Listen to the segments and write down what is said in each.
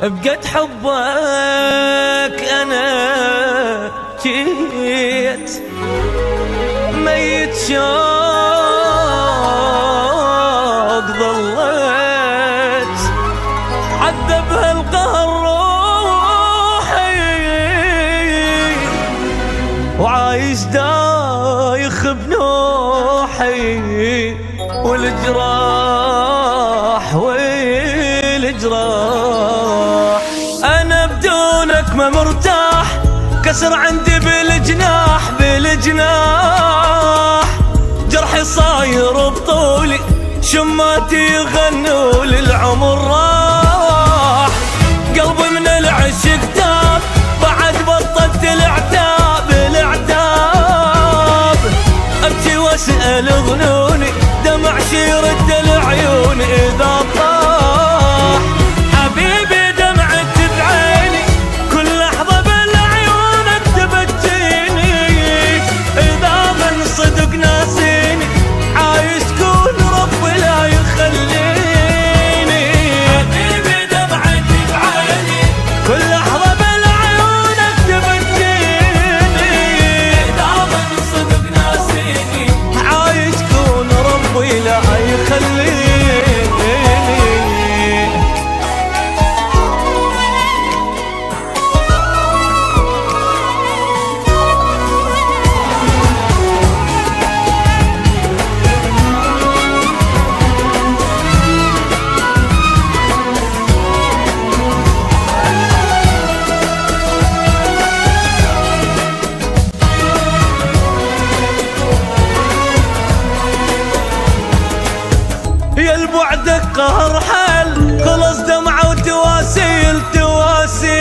بقد حبك أنا جيت ميت شوق ظليت عذبها القهر روحي وعايش دايخ بنوحي والجراح والجراح أنا بدونك ما مرتاح كسر عندي بالجناح بالجناح جرحي صاير بطولي شماتي يغنوا للعمر راح قلبي من العشق تاب بعد بطلت العتاب العتاب أبكي واسأل ظنوني دمع يرد العيون إذا طاح حبيبي دمعت بعيني كل لحظة بالعيونك تبكيني إذا من صدق ناسيني عايش كون ربي لا يخليني حبيبي دمعت بعيني كل لحظة بالعيونك تبكيني إذا من صدق ناسيني عايش كون ربي لا يخليني يا البعدك قهر حل خلص دمعة وتواسيل تواسيل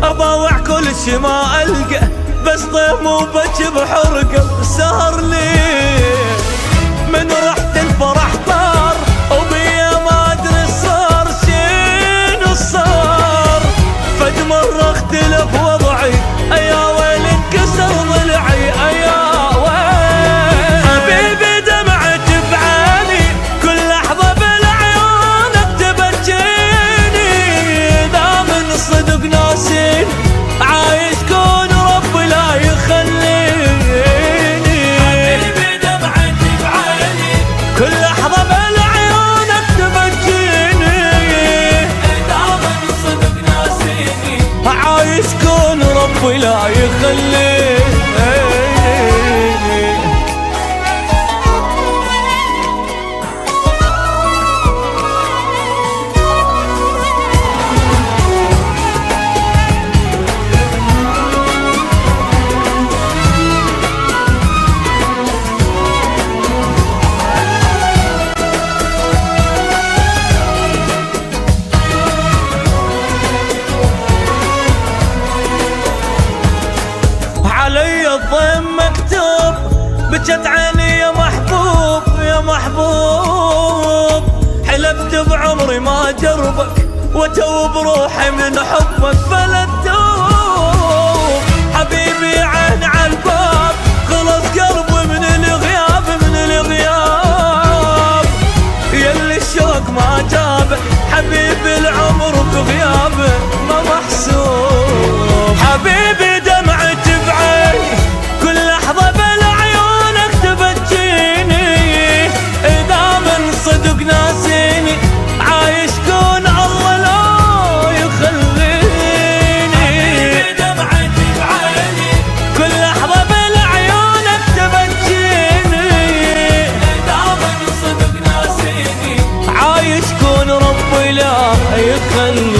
أضاوع كل شي ما ألقى بس طيب مو بج بحرقة سهر لي من رحت الفرح طار وبيا ما أدري صار شنو صار فد مرة اختلف وضعي أيا ويل انكسر ضلعي أيا ويل حبيبي دمعت بعيني كل لحظة بالعيونك تبكيني إذا من صدق ناسين عايش كون ربي لا يخليني حبيبي دمعت بعيني كل لحظة بالعيونك تبكيني إذا من صدق ناسيني عايش كون ربي لا يخليني علي الضيم مكتوب بجت عيني يا محبوب يا محبوب حلفت بعمري ما جربك وتوب روحي من حبك فلا تدوب حبيبي عين عالباب خلص قلبي من الغياب من الغياب يلي الشوق ما جابه حبيبي العمر بغيابه ما محسوب حبيبي دمعت بعيني كل لحظة بالعيونك تبكيني إذا من صدق ناسيني عايش كون الله لا يخليني حبيبي دمعت بعيني كل لحظة بالعيونك تبكيني إذا من صدق ناسيني عايش كون ربي لا يخليني